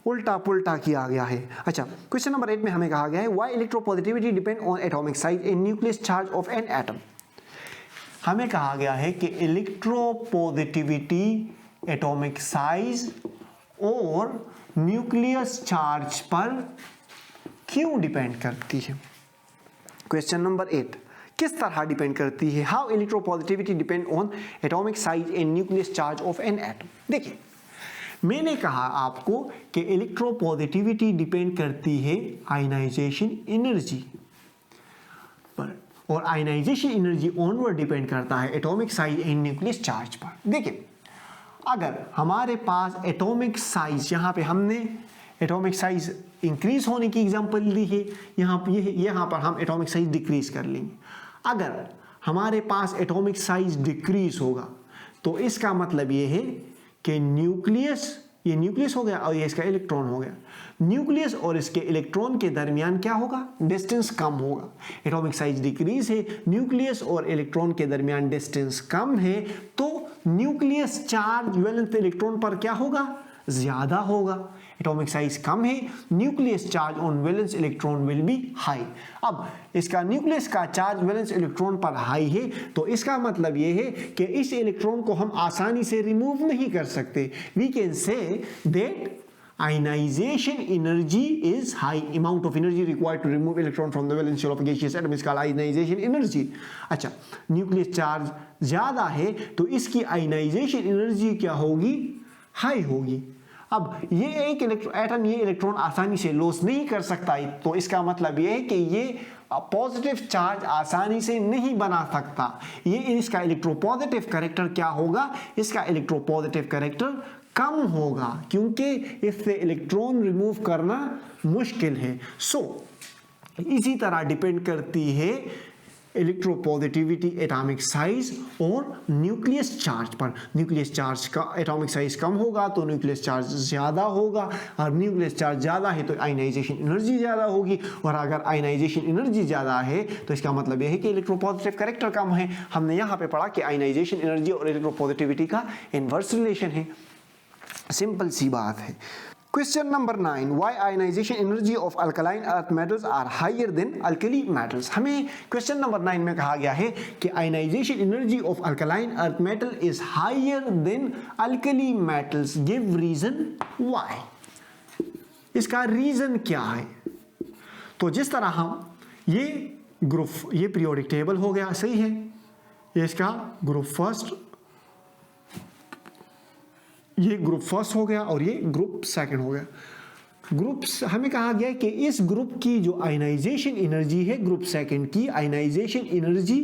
उल्टा पुल्टा किया गया है। अच्छा, क्वेश्चन नंबर 8 में हमें कहा गया है why electropositivity depend on atomic size and nucleus charge of an atom. हमें कहा गया है कि इलेक्ट्रोपॉजिटिविटी एटॉमिक साइज और न्यूक्लियस चार्ज पर क्यों डिपेंड करती है। क्वेश्चन नंबर 8 किस तरह डिपेंड करती है, how electropositivity depend on atomic size and nucleus charge of an atom. देखिए मैंने कहा आपको कि इलेक्ट्रोपॉजिटिविटी डिपेंड करती है आयनाइजेशन एनर्जी पर, और आयनाइजेशन एनर्जी ऑनवर्ड डिपेंड करता है atomic size and nucleus charge पर। देखिए अगर हमारे पास एटॉमिक साइज, यहाँ पे हमने एटॉमिक साइज इंक्रीज होने की एग्जांपल दी है, यहाँ पर हम एटॉमिक साइज डिक्रीज कर लेंगे। अगर हमारे पास एटॉमिक साइज डिक्रीज होगा तो इसका मतलब ये है कि न्यूक्लियस, ये न्यूक्लियस हो गया और ये इसका इलेक्ट्रॉन हो गया, न्यूक्लियस और इसके इलेक्ट्रॉन के दरमियान क्या होगा, डिस्टेंस कम होगा। एटॉमिक साइज डिक्रीज है, न्यूक्लियस और इलेक्ट्रॉन के दरमियान डिस्टेंस कम है, तो न्यूक्लियस चार्ज वैलेंस इलेक्ट्रॉन पर क्या होगा, ज्यादा होगा। एटॉमिक साइज कम है, nucleus charge on valence electron will be high. अब इसका न्यूक्लियस का चार्ज वैलेंस इलेक्ट्रॉन पर हाई है तो इसका मतलब ये है कि इस इलेक्ट्रॉन को हम आसानी से रिमूव नहीं कर सकते। We can say that ionization energy is high. Amount of energy required to remove electron from the valence shell of a gaseous atom is called ionization energy. अच्छा, न्यूक्लियस चार्ज ज्यादा है तो इसकी आयनाइजेशन एनर्जी क्या होगी? High होगी. अब ये एक एटम ये इलेक्ट्रॉन आसानी से लॉस नहीं कर सकता, तो इसका मतलब ये है कि ये पॉजिटिव चार्ज आसानी से नहीं बना सकता. ये इसका इलेक्ट्रोपॉजिटिव कैरेक्टर क्या होगा? इसका इलेक्ट्रोपॉजिटिव कैरेक्टर कम होगा क्योंकि इससे इलेक्ट्रॉन रिमूव करना मुश्किल है. इसी तरह डिपेंड करती है इलेक्ट्रोपॉजिटिविटी एटॉमिक साइज और न्यूक्लियस चार्ज पर. न्यूक्लियस चार्ज का एटॉमिक साइज कम होगा तो न्यूक्लियस चार्ज ज़्यादा होगा, और न्यूक्लियस चार्ज ज़्यादा है तो आयनाइजेशन एनर्जी ज़्यादा होगी, और अगर आयनाइजेशन एनर्जी ज़्यादा है तो इसका मतलब यह है कि इलेक्ट्रोपॉजिटिव कैरेक्टर कम है. हमने यहाँ पे पढ़ा कि आयनाइजेशन एनर्जी और इलेक्ट्रोपॉजिटिविटी का इन्वर्स रिलेशन है. सिंपल सी बात है. Question number 9. Why ionization energy of alkaline earth metals are higher than alkali metals? हमें question number 9 में कहा गया है कि ionization energy of alkaline earth metal is higher than alkali metals. Give reason why. इसका reason क्या है? तो जिस तरह हम ये ग्रुप, ये पीरियोडिक टेबल हो गया, सही है, ये इसका ग्रुप फर्स्ट, ये ग्रुप फर्स्ट हो गया और ये ग्रुप सेकंड हो गया. ग्रुप हमें कहा गया कि इस ग्रुप की जो आयनाइजेशन एनर्जी है, ग्रुप सेकंड की आयनाइजेशन एनर्जी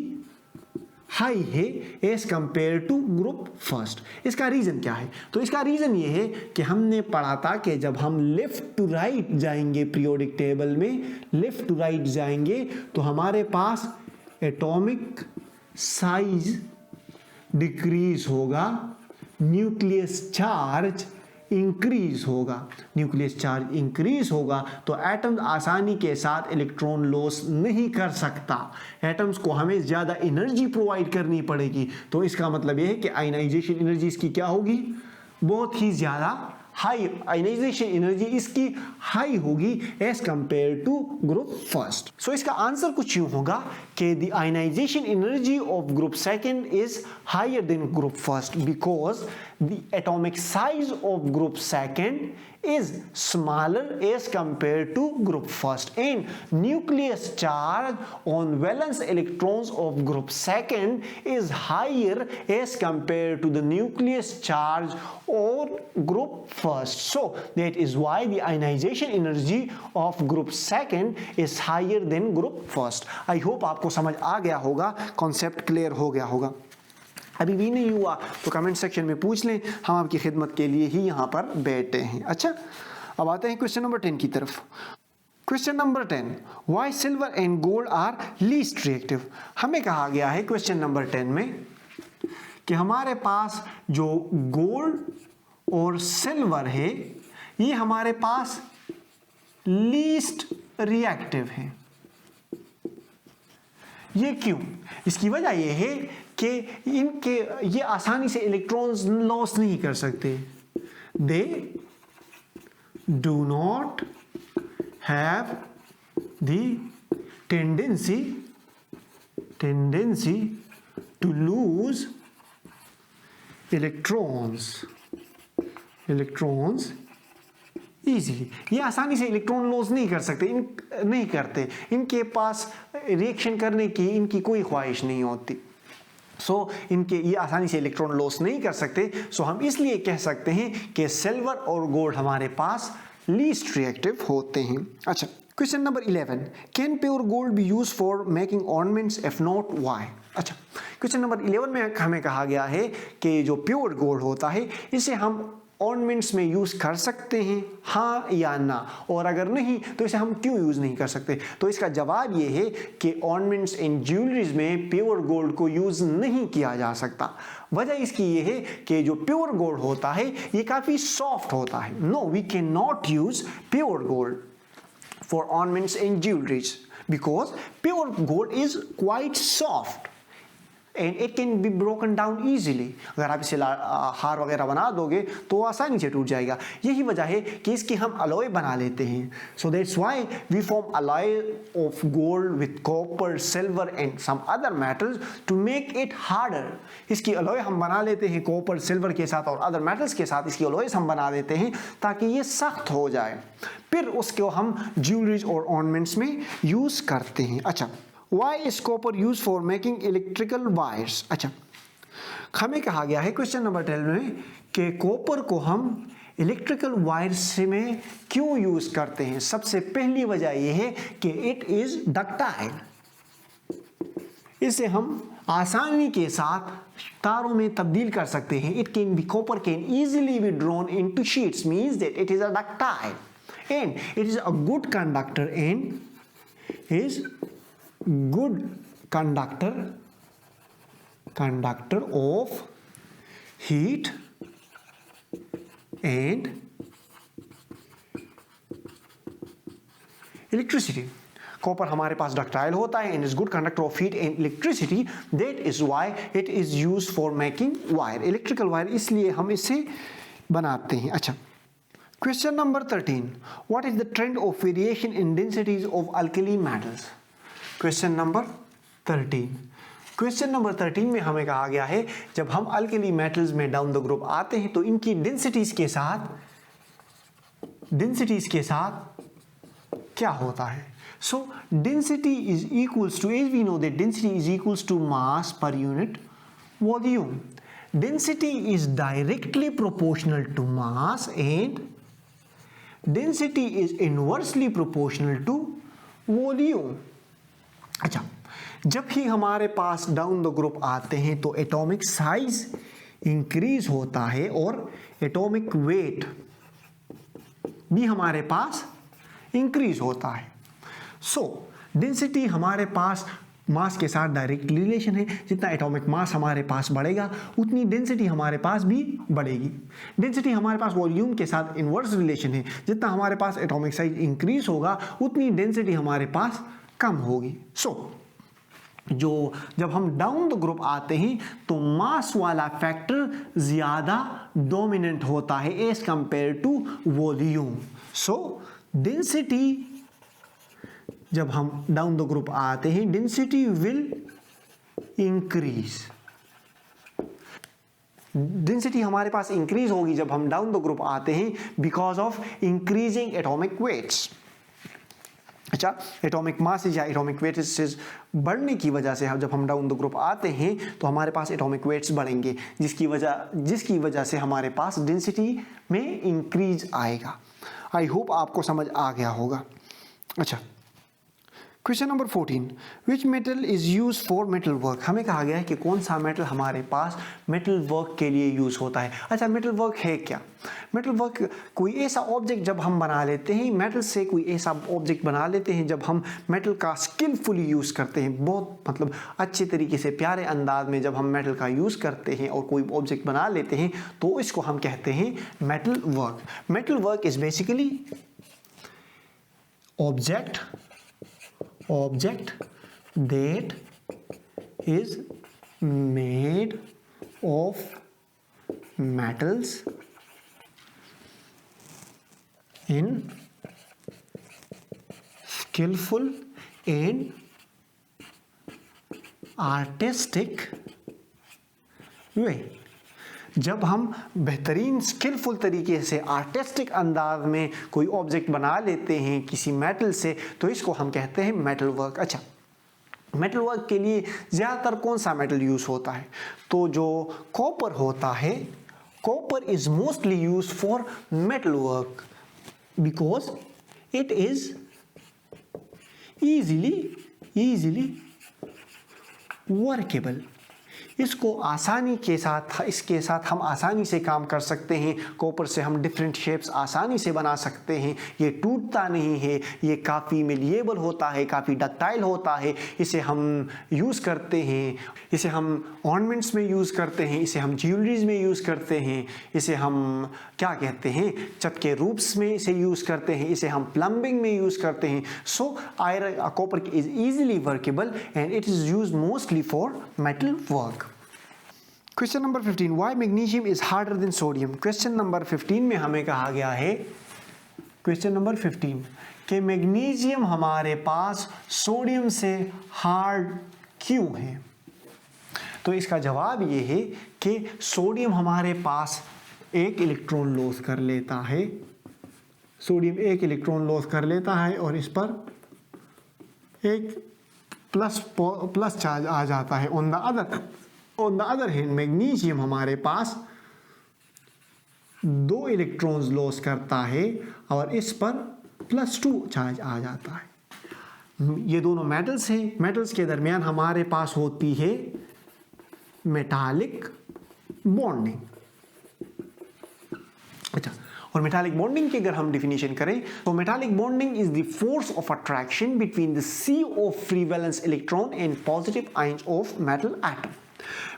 हाई है as compare to group first. इसका रीजन क्या है? तो इसका रीजन ये है कि हमने पढ़ा था कि जब हम लेफ्ट टू राइट जाएंगे पीरियोडिक टेबल में, लेफ्ट टू राइट जाएंगे तो हमारे पास एटॉमिक साइज डिक्रीज होगा, न्यूक्लियस चार्ज इंक्रीज होगा. न्यूक्लियस चार्ज इंक्रीज होगा तो एटम्स आसानी के साथ इलेक्ट्रॉन लॉस नहीं कर सकता. एटम्स को हमें ज़्यादा एनर्जी प्रोवाइड करनी पड़ेगी. तो इसका मतलब यह है कि आयनाइजेशन एनर्जी इसकी क्या होगी? बहुत ही ज़्यादा हाई. आयनाइजेशन एनर्जी इसकी हाई होगी as compare to group first. So इसका आंसर कुछ यूं होगा कि the ionisation energy of group second is higher than group first because the atomic size of group second is smaller as compared to group first, and nucleus charge on valence electrons of group second is higher as compared to the nucleus charge on group first. So that is why the ionization energy of group second is higher than group first. I hope आपको समझ आ गया होगा, concept clear हो गया होगा. अभी भी नहीं हुआ तो कमेंट सेक्शन में पूछ लें, हम आपकी खिदमत के लिए ही यहाँ पर बैठे हैं. अच्छा, अब आते हैं क्वेश्चन नंबर 10 की तरफ. Question number 10. Why silver and gold are least reactive? हमें कहा गया है क्वेश्चन नंबर 10 में कि हमारे पास जो गोल्ड और सिल्वर है ये हमारे पास लीस्ट रिएक्टिव है. ये क्यों? इसकी वजह यह है कि इनके ये आसानी से इलेक्ट्रॉन्स लॉस नहीं कर सकते. They do not have the tendency to lose electrons easily. ये आसानी से इलेक्ट्रॉन लॉस नहीं कर सकते, नहीं करते. इनके पास रिएक्शन करने की इनकी कोई ख्वाहिश नहीं होती. इनके ये आसानी से इलेक्ट्रॉन लॉस नहीं कर सकते. हम इसलिए कह सकते हैं कि सिल्वर और गोल्ड हमारे पास लीस्ट रिएक्टिव होते हैं. अच्छा, question number 11. Can pure gold B use for making ornaments? If not why? अच्छा, क्वेश्चन नंबर 11 में हमें कहा गया है कि जो प्योर गोल्ड होता है इसे हम ऑर्नामेंट्स में यूज कर सकते हैं, हाँ या ना, और अगर नहीं तो इसे हम क्यों यूज नहीं कर सकते? तो इसका जवाब ये है कि ऑर्नामेंट्स एंड ज्वेलरीज में प्योर गोल्ड को यूज नहीं किया जा सकता. वजह इसकी ये है कि जो प्योर गोल्ड होता है ये काफी सॉफ्ट होता है. No, we can not use pure gold for ornaments and jewelleries because pure gold is quite soft. And it can be broken down easily. अगर आप इसे हार वगैरह बना दोगे तो आसानी से टूट जाएगा। यही वजह है कि इसकी हम अलॉय बना लेते हैं। So that's why we form alloy of gold with copper, silver and some other metals to make it harder. इसकी अलॉय हम बना लेते हैं कॉपर, सिल्वर के साथ और अदर मेटल्स के साथ इसकी अलॉयस हम बना देते हैं ताकि ये सख्त हो जाए। फिर उसको हम ज्वेलरीज और ऑर्नामेंट्स में यूज करते हैं। अच्छा, Why is copper used for making electrical wires? अच्छा, हमें कहा गया है क्वेश्चन नंबर 12 में कि कॉपर को हम इलेक्ट्रिकल वायर्स में क्यों यूज करते हैं। सबसे पहली वजह यह है कि इट इज डक्टाइल। इसे हम आसानी के साथ तारों में तब्दील कर सकते हैं। It can B copper can easily be drawn into sheets, means that it is a ductile and it is a good conductor and is good conductor of heat and electricity. Copper हमारे पास ductile होता है and is good conductor of heat and electricity, that is why it is used for making wire, electrical wire, इसलिए हम इसे बनाते हैं। अच्छा, question number 13, what is the trend of variation in densities of alkali metals. Question number 13, question number 13 में हमें कहा गया है जब हम अल्कली मेटल्स में डाउन द ग्रुप आते हैं तो इनकी डेंसिटीज के साथ क्या होता है। So density is equals to, as we know that density is equals to mass per unit volume. Density is directly proportional to mass and density is inversely proportional to volume. अच्छा, जब ही हमारे पास down the group आते हैं तो atomic size increase होता है और atomic weight भी हमारे पास इंक्रीज होता है। सो डेंसिटी हमारे पास मास के साथ डायरेक्ट रिलेशन है। जितना एटॉमिक मास हमारे पास बढ़ेगा उतनी डेंसिटी हमारे पास भी बढ़ेगी। डेंसिटी हमारे पास वॉल्यूम के साथ इनवर्स रिलेशन है। जितना हमारे पास एटॉमिक साइज इंक्रीज होगा उतनी डेंसिटी हमारे पास कम होगी। जब हम डाउन द ग्रुप आते हैं तो मास वाला फैक्टर ज्यादा डोमिनेंट होता है as compare to volume. Density, जब हम डाउन द ग्रुप आते हैं डेंसिटी विल इंक्रीज। डेंसिटी हमारे पास इंक्रीज होगी जब हम डाउन द ग्रुप आते हैं because of increasing atomic weights. अच्छा, एटॉमिक मासेज या एटॉमिक वेट्स बढ़ने की वजह से जब हम डाउन द ग्रुप आते हैं तो हमारे पास एटॉमिक वेट्स बढ़ेंगे जिसकी वजह से हमारे पास डेंसिटी में इंक्रीज आएगा। आई होप आपको समझ आ गया होगा। अच्छा, question number 14, which metal is use for metal work. हमें कहा गया है कि कौन सा मेटल हमारे पास मेटल वर्क के लिए यूज होता है। अच्छा, मेटल वर्क है क्या। मेटल वर्क कोई ऐसा ऑब्जेक्ट जब हम बना लेते हैं, मेटल से कोई ऐसा ऑब्जेक्ट बना लेते हैं जब हम मेटल का स्किलफुली यूज करते हैं, बहुत मतलब अच्छे तरीके से प्यारे अंदाज में जब हम मेटल का यूज करते हैं और कोई ऑब्जेक्ट बना लेते हैं तो इसको हम कहते हैं metal work. Metal work is basically object that is made of metals in skillful and artistic way। जब हम बेहतरीन स्किलफुल तरीके से आर्टिस्टिक अंदाज में कोई ऑब्जेक्ट बना लेते हैं किसी मेटल से तो इसको हम कहते हैं मेटल वर्क। अच्छा, मेटल वर्क के लिए ज़्यादातर कौन सा मेटल यूज़ होता है, तो जो कॉपर होता है, copper is mostly use for metal work because it is easily workable. इसको आसानी के साथ, इसके साथ हम आसानी से काम कर सकते हैं। कॉपर से हम डिफरेंट शेप्स आसानी से बना सकते हैं। ये टूटता नहीं है, ये काफ़ी मेलिएबल होता है, काफ़ी डक्टाइल होता है। इसे हम यूज़ करते हैं, इसे हम ऑर्नामेंट्स में यूज़ करते हैं, इसे हम ज्वेलरीज में यूज़ करते हैं, इसे हम क्या कहते हैं छत के रूफ्स में इसे यूज़ करते हैं, इसे हम प्लम्बिंग में यूज़ करते हैं। So iron copper is easily workable and it is use mostly for metal work. Question number 15, why magnesium is harder than sodium. Question number 15 में हमें कहा गया है, क्वेश्चन नंबर 15 कि मैग्नीशियम हमारे पास सोडियम से हार्ड क्यों है। तो इसका जवाब ये है कि सोडियम हमारे पास एक इलेक्ट्रॉन लॉस कर लेता है, सोडियम एक इलेक्ट्रॉन लॉस कर लेता है और इस पर एक प्लस चार्ज आ जाता है। On the other hand magnesium हमारे पास 2 इलेक्ट्रॉन्स लॉस करता है और इस पर +2 चार्ज आ जाता है। ये दोनों मेटल्स हैं, मेटल्स के दरमियान हमारे पास होती है मेटालिक बॉन्डिंग। अच्छा, और मेटालिक बॉन्डिंग की अगर हम डिफिनीशन करें तो metallic bonding is the force of attraction between the sea of free valence electron and positive ions of metal atom.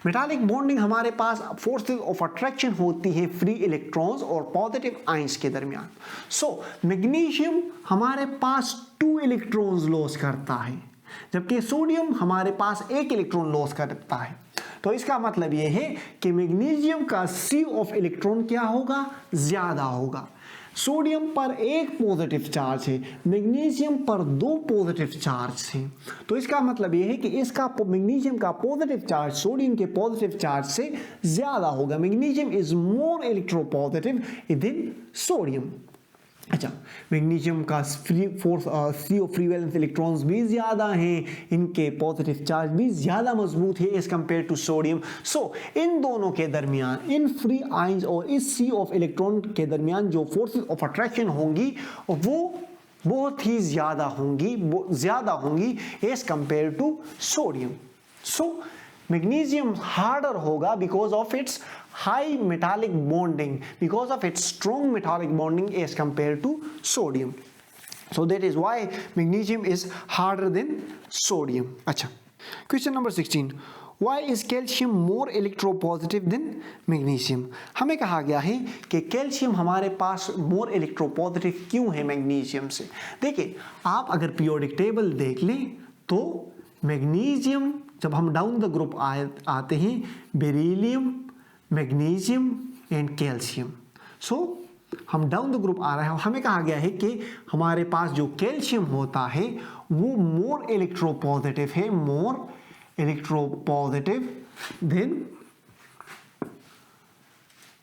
Metallic bonding हमारे पास फोर्सेस ऑफ अट्रैक्शन होती है फ्री इलेक्ट्रॉन्स और पॉजिटिव आयंस के दरमियान। सो मैग्नीशियम हमारे पास 2 इलेक्ट्रॉन्स लॉस करता है, जबकि सोडियम हमारे पास 1 इलेक्ट्रॉन लॉस करता है। तो इसका मतलब यह है कि मैग्नीशियम का सी ऑफ इलेक्ट्रॉन क्या होगा, ज्यादा होगा। सोडियम पर 1 पॉजिटिव चार्ज है, मैग्नीशियम पर 2 पॉजिटिव चार्ज हैं। तो इसका मतलब यह है कि इसका मैग्नीशियम का पॉजिटिव चार्ज सोडियम के पॉजिटिव चार्ज से ज्यादा होगा। Magnesium is more electropositive then sodium. अच्छा, मैग्नीशियम का सी ऑफ फ्री वैलेंस इलेक्ट्रॉन्स भी ज़्यादा हैं, इनके पॉजिटिव चार्ज भी ज़्यादा मजबूत है एज कंपेयर टू सोडियम। सो इन दोनों के दरमियान, इन फ्री आयंस और इस सी ऑफ इलेक्ट्रॉन के दरमियान जो फोर्सेस ऑफ अट्रैक्शन होंगी वो बहुत ही ज़्यादा होंगी as compare to sodium. So magnesium harder होगा because of its high metallic bonding, because of its strong metallic bonding as compared to sodium. So that is why magnesium is harder than sodium. अच्छा, question number 16, why is calcium more electropositive than magnesium? हमें कहा गया है कि calcium हमारे पास more electropositive क्यों है magnesium से। देखिए, आप अगर पीरियोडिक टेबल देख लें तो मैग्नीशियम जब हम डाउन द ग्रुप आते हैं, बेरिलियम, मैग्नीशियम एंड कैल्शियम। सो हम डाउन द ग्रुप आ रहे हैं, हमें कहा गया है कि हमारे पास जो कैल्शियम होता है वो मोर इलेक्ट्रोपॉजिटिव है, मोर इलेक्ट्रोपॉजिटिव देन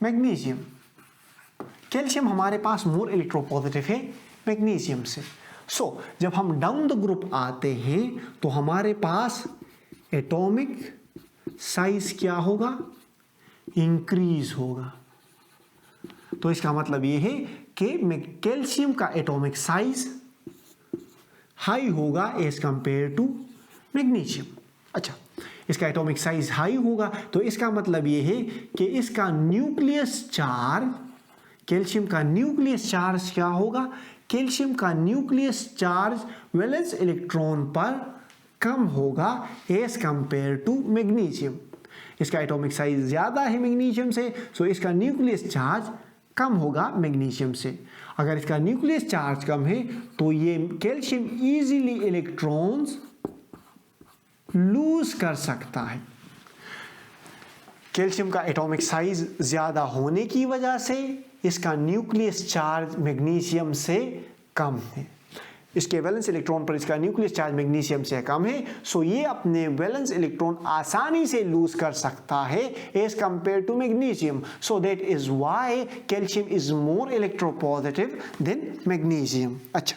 मैग्नीशियम। कैल्शियम हमारे पास मोर इलेक्ट्रोपॉजिटिव है मैग्नीशियम से। सो जब हम डाउन द ग्रुप आते हैं तो हमारे पास एटॉमिक साइज क्या होगा, इंक्रीज होगा। तो इसका मतलब यह है कि कैल्शियम का एटॉमिक साइज हाई होगा एज कंपेयर टू मैग्नीशियम। अच्छा, इसका एटॉमिक साइज हाई होगा तो इसका मतलब यह है कि इसका न्यूक्लियस चार्ज, कैल्शियम का न्यूक्लियस चार्ज क्या होगा, कैल्शियम का न्यूक्लियस चार्ज वैलेंस इलेक्ट्रॉन पर कम होगा एज कंपेयर टू मैग्नीशियम। इसका एटॉमिक साइज ज्यादा है मैग्नीशियम से, सो इसका न्यूक्लियस चार्ज कम होगा मैग्नीशियम से। अगर इसका न्यूक्लियस चार्ज कम है तो ये कैल्शियम इजीली इलेक्ट्रॉन्स लूज कर सकता है। कैल्शियम का एटॉमिक साइज ज्यादा होने की वजह से इसका न्यूक्लियस चार्ज मैग्नीशियम से कम है, इसके वैलेंस इलेक्ट्रॉन पर इसका न्यूक्लियस चार्ज मैग्नीशियम से कम है। सो ये अपने वैलेंस इलेक्ट्रॉन आसानी से लूज कर सकता है as compare to magnesium. So that is why calcium is more electropositive than magnesium. अच्छा,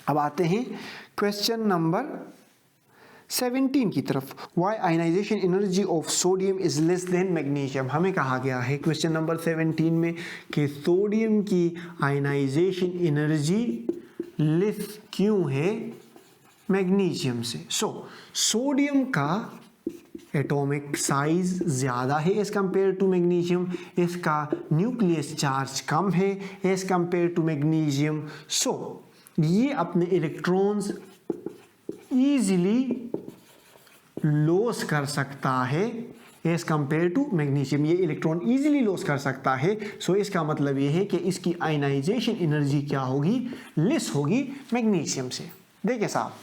अब आते हैं क्वेश्चन नंबर 17 की तरफ। Why ionization energy of sodium is less than magnesium. हमें कहा गया है क्वेश्चन नंबर 17 में कि सोडियम की आयनाइजेशन एनर्जी लेस क्यों है मैग्नीशियम से। सो सोडियम का एटॉमिक साइज ज़्यादा है एज कंपेयर टू मैग्नीशियम, इसका न्यूक्लियस चार्ज कम है एज कंपेयर टू मैग्नीशियम। सो ये अपने इलेक्ट्रॉन्स ईजिली लॉस कर सकता है एज कंपेयर टू मैग्नीशियम, ये इलेक्ट्रॉन ईजिली लॉस कर सकता है। सो इसका मतलब ये है कि इसकी आयनाइजेशन एनर्जी क्या होगी, लेस होगी मैग्नीशियम से। देखिए साहब,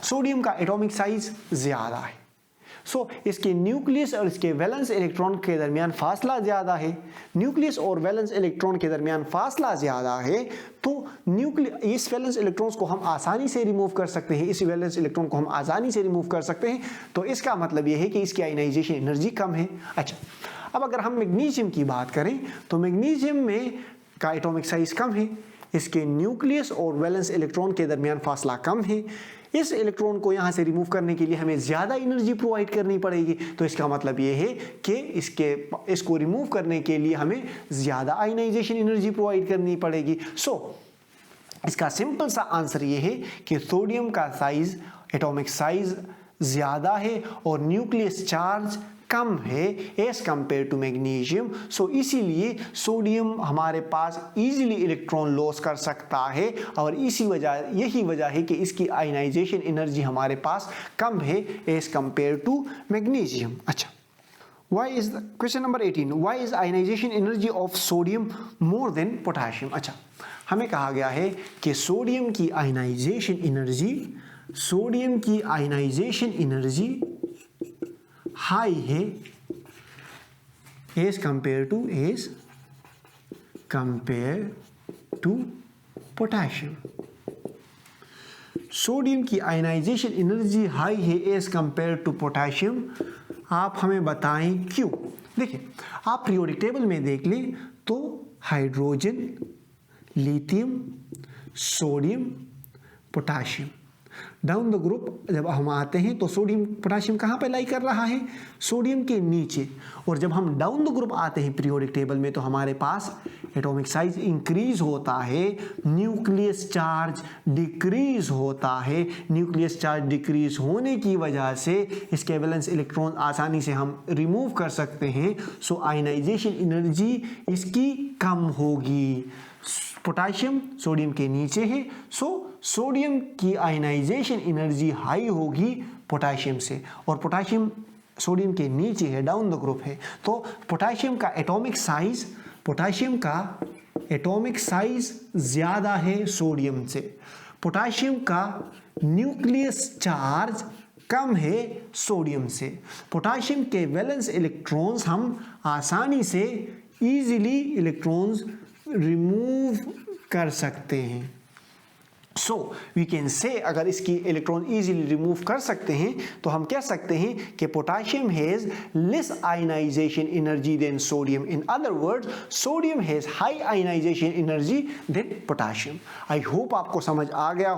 सोडियम का एटॉमिक साइज ज़्यादा है, सो इसके न्यूक्लियस और इसके वैलेंस इलेक्ट्रॉन के दरमियान फासला ज़्यादा है। न्यूक्लियस और वैलेंस इलेक्ट्रॉन के दरमियान फासला ज़्यादा है तो इस वैलेंस इलेक्ट्रॉन्स को हम आसानी से रिमूव कर सकते हैं, इस वैलेंस इलेक्ट्रॉन को हम आसानी से रिमूव कर सकते हैं। तो इसका मतलब यह है कि इसकी आयनाइजेशन एनर्जी कम है। अच्छा, अब अगर हम मैग्नीशियम की बात करें तो मैग्नीशियम में का एटॉमिक साइज कम है, इसके न्यूक्लियस और वैलेंस इलेक्ट्रॉन के दरमियान फासला कम है। इस इलेक्ट्रॉन को यहाँ से रिमूव करने के लिए हमें ज़्यादा एनर्जी प्रोवाइड करनी पड़ेगी। तो इसका मतलब ये है कि इसको रिमूव करने के लिए हमें ज़्यादा आयनाइजेशन एनर्जी प्रोवाइड करनी पड़ेगी। सो इसका सिंपल सा आंसर ये है कि सोडियम का साइज, एटॉमिक साइज ज़्यादा है और न्यूक्लियस चार्ज कम है एज कंपेयर टू मैग्नीशियम। सो इसीलिए सोडियम हमारे पास इजीली इलेक्ट्रॉन लॉस कर सकता है और यही वजह है कि इसकी आयनाइजेशन एनर्जी हमारे पास कम है एज कंपेयर टू मैग्नीशियम। अच्छा, question number 18, why is ionization energy of sodium more than potassium. अच्छा, हमें कहा गया है कि सोडियम की आयनाइजेशन एनर्जी हाई है as compare to potassium. Sodium की आयनाइजेशन एनर्जी हाई है एज कंपेयर टू पोटेशियम। आप हमें बताएं क्यों। देखिए, आप पीरियोडिक टेबल में देख लें तो hydrogen, lithium, sodium, potassium, down the group जब हम आते हैं तो सोडियम पोटेशियम कहाँ पे लाई कर रहा है, सोडियम के नीचे। और जब हम डाउन द ग्रुप आते हैं पीरियोडिक टेबल में तो हमारे पास एटॉमिक साइज इंक्रीज होता है, न्यूक्लियस चार्ज डिक्रीज होता है। न्यूक्लियस चार्ज डिक्रीज होने की वजह से इसके वैलेंस इलेक्ट्रॉन आसानी से हम रिमूव कर सकते हैं। सो आयनाइजेशन एनर्जी इसकी कम होगी। पोटेशियम सोडियम के नीचे है, सो सोडियम की आयनाइजेशन एनर्जी हाई होगी पोटेशियम से, और पोटेशियम सोडियम के नीचे है, डाउन द ग्रुप है। तो पोटेशियम का एटॉमिक साइज ज़्यादा है सोडियम से। पोटेशियम का न्यूक्लियस चार्ज कम है सोडियम से। पोटेशियम के वैलेंस इलेक्ट्रॉन्स हम आसानी से ईजिली इलेक्ट्रॉन्स रिमूव कर सकते हैं। सो वी कैन से, अगर इसकी इलेक्ट्रॉन इजीली रिमूव कर सकते हैं तो हम कह सकते हैं कि potassium has less ionization energy than sodium. In other words, sodium has high ionization energy than potassium. I hope आपको समझ आ गया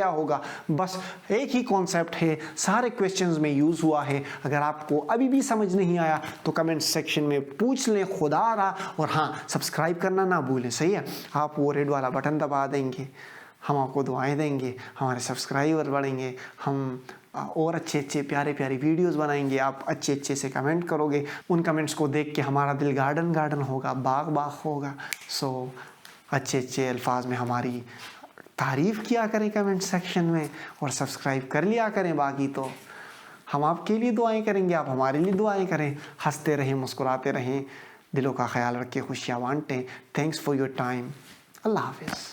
होगा। बस एक ही कॉन्सेप्ट है, सारे क्वेश्चंस में यूज हुआ है। अगर आपको अभी भी समझ नहीं आया तो कमेंट सेक्शन में पूछ लें, खुदा रहा। और हाँ, सब्सक्राइब करना ना भूलें, सही है। आप वो रेड वाला बटन दबा देंगे, हम आपको दुआएं देंगे, हमारे सब्सक्राइबर बढ़ेंगे, हम और अच्छे प्यारे वीडियोस बनाएंगे। आप अच्छे से कमेंट करोगे, उन कमेंट्स को देख के हमारा दिल गार्डन होगा, बाग होगा। सो अच्छे अल्फाज में हमारी तारीफ़ किया करें कमेंट सेक्शन में और सब्सक्राइब कर लिया करें। बाकी तो हम आपके लिए दुआएं करेंगे, आप हमारे लिए दुआएं करें। हंसते रहें, मुस्कुराते रहें, दिलों का ख्याल रखें, खुशियाँ बांटें। Thanks for your time. Allah हाफिज़।